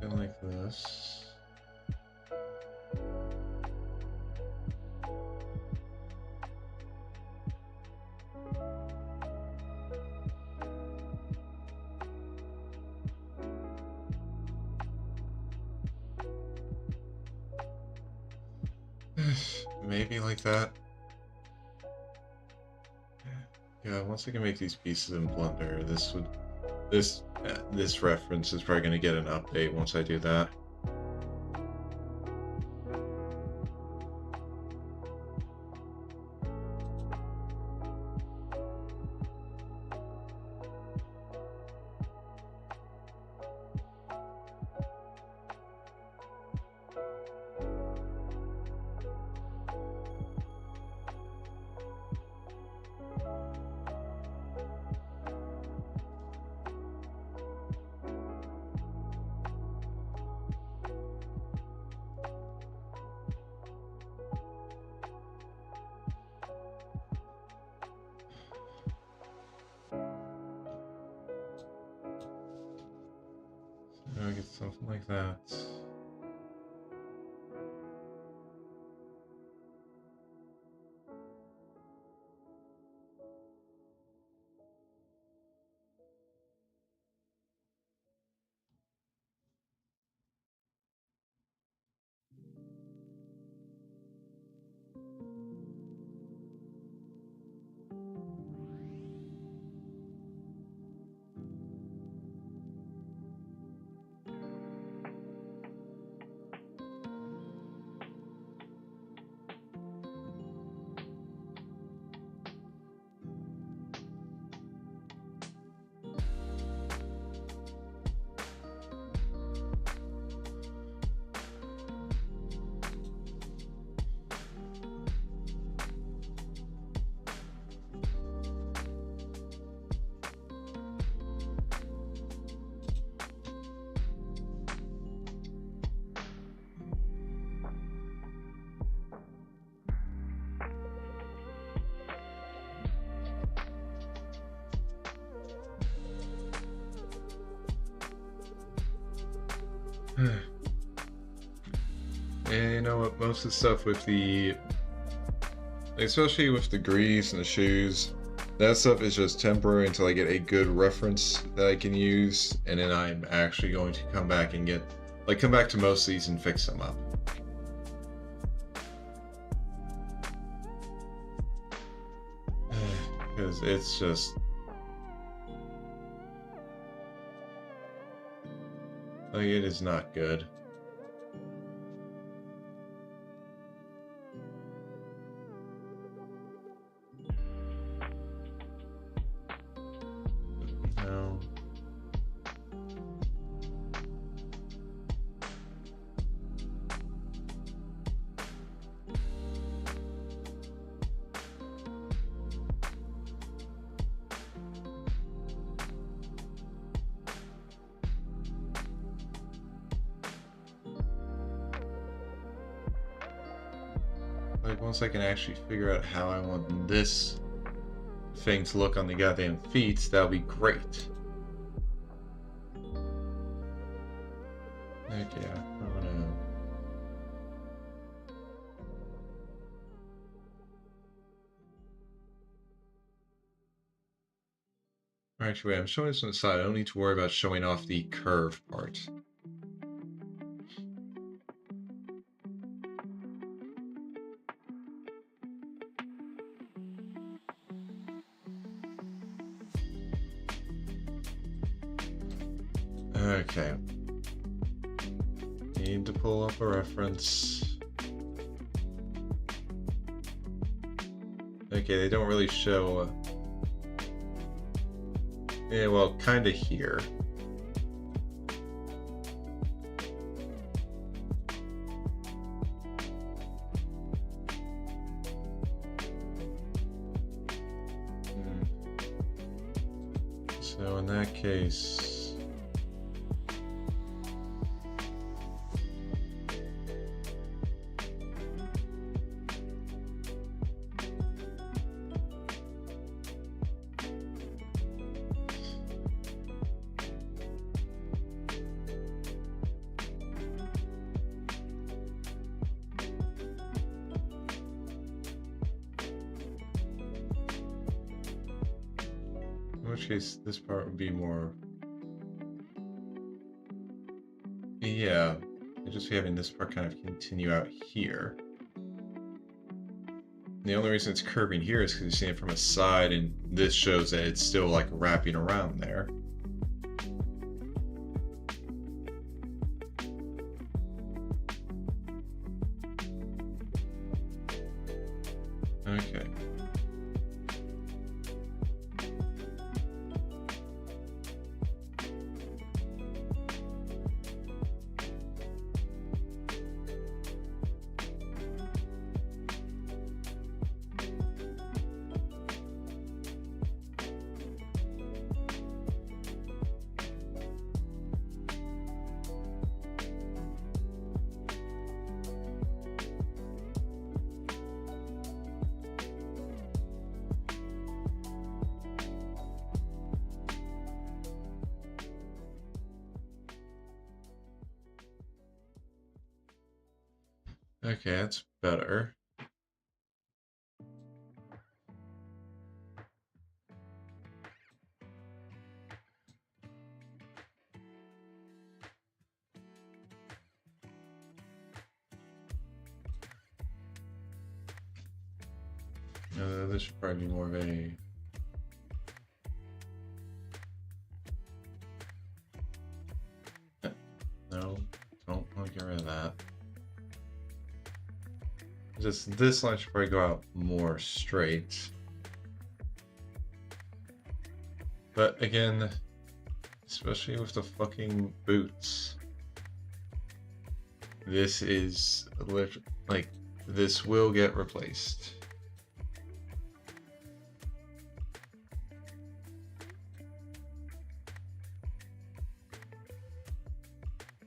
[SPEAKER 1] Something like this. Maybe like that. Yeah, once I can make these pieces in Blender, this reference is probably going to get an update once I do that. I get something like that. And you know what, most of the stuff with the, especially with the grease and the shoes, that stuff is just temporary until I get a good reference that I can use, and then I'm actually going to come back and come back to most of these and fix them up. Because it's just, like, it is not good. No. like once I can actually figure out how I want this thing to look on the goddamn feet, that'll be great. Heck yeah, I'm gonna... Actually, wait, I'm showing this on the side. I don't need to worry about showing off the curve part. Okay. Need to pull up a reference. Okay, they don't really show... Yeah, well, kinda here. So in that case... In which case, this part would be more... Yeah, I'd just be having this part kind of continue out here. The only reason it's curving here is because you're seeing it from a side, and this shows that it's still like wrapping around there. Okay. Okay, that's better. This should probably be more of a... No, don't want to get rid of that. Just this line should probably go out more straight. But again, especially with the fucking boots, this is like, this will get replaced.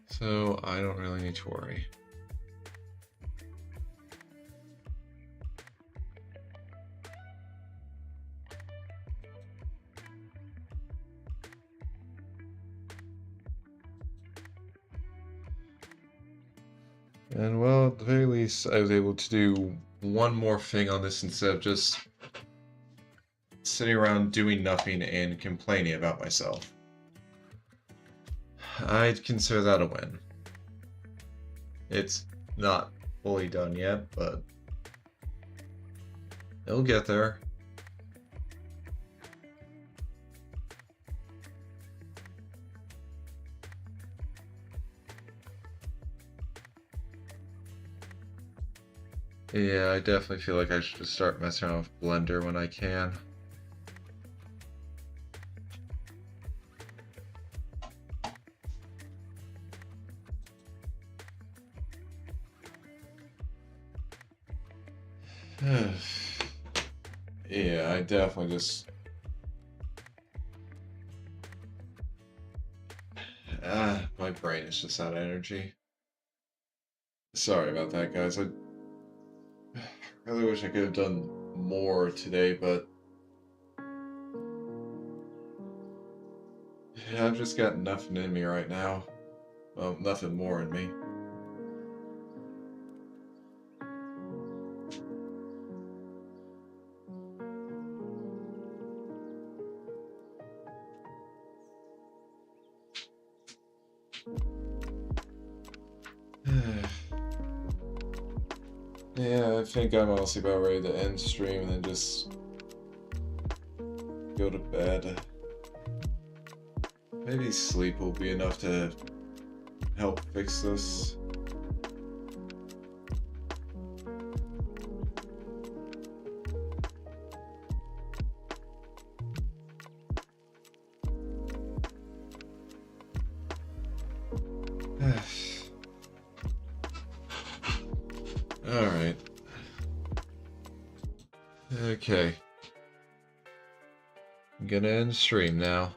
[SPEAKER 1] So I don't really need to worry. And well, at the very least, I was able to do one more thing on this instead of just sitting around doing nothing and complaining about myself. I'd consider that a win. It's not fully done yet, but it'll get there. Yeah, I definitely feel like I should just start messing around with Blender when I can. Yeah, I definitely just... my brain is just out of energy. Sorry about that, guys. really wish I could have done more today, but I've just got nothing in me right now. Well, nothing more in me. Yeah, I think I'm honestly about ready to end stream and then just go to bed. Maybe sleep will be enough to help fix this. Alright. Okay. I'm gonna end stream now.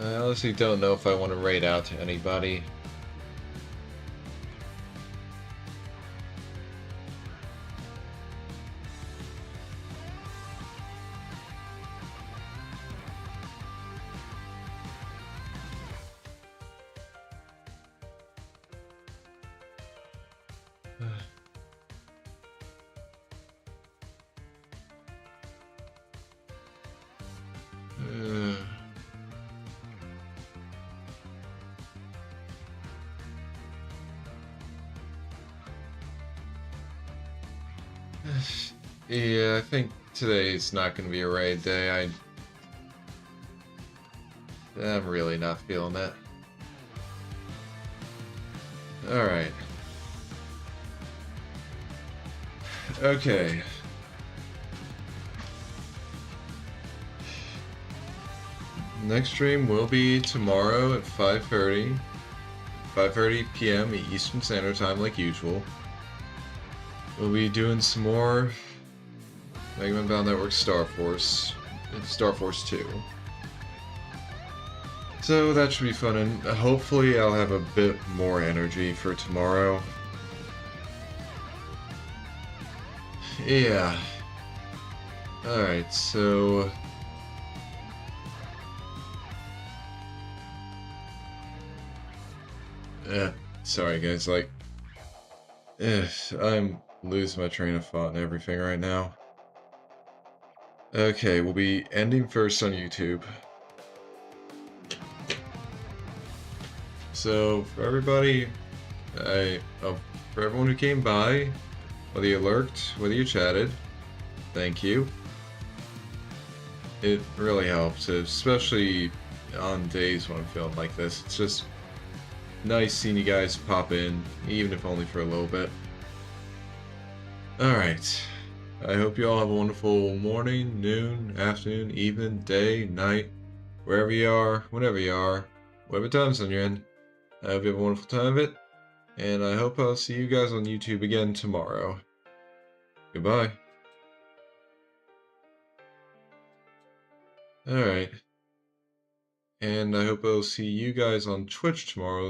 [SPEAKER 1] I honestly don't know if I want to raid out to anybody. Yeah, I think today's not going to be a raid day. I'm really not feeling it. Alright. Okay. Next stream will be tomorrow at 5:30 p.m. Eastern Standard Time like usual. We'll be doing some more Mega Man Battle Network Star Force 2. So that should be fun, and hopefully I'll have a bit more energy for tomorrow. Yeah. Alright, so... sorry guys, like... I'm losing my train of thought and everything right now. Okay, we'll be ending first on YouTube. So, for everybody, for everyone who came by, whether you lurked, whether you chatted, thank you. It really helps, especially on days when I'm feeling like this. It's just nice seeing you guys pop in, even if only for a little bit. Alright. I hope you all have a wonderful morning, noon, afternoon, evening, day, night, wherever you are, whenever you are, whatever time zone you're in. I hope you have a wonderful time of it, and I hope I'll see you guys on YouTube again tomorrow. Goodbye. Alright. And I hope I'll see you guys on Twitch tomorrow as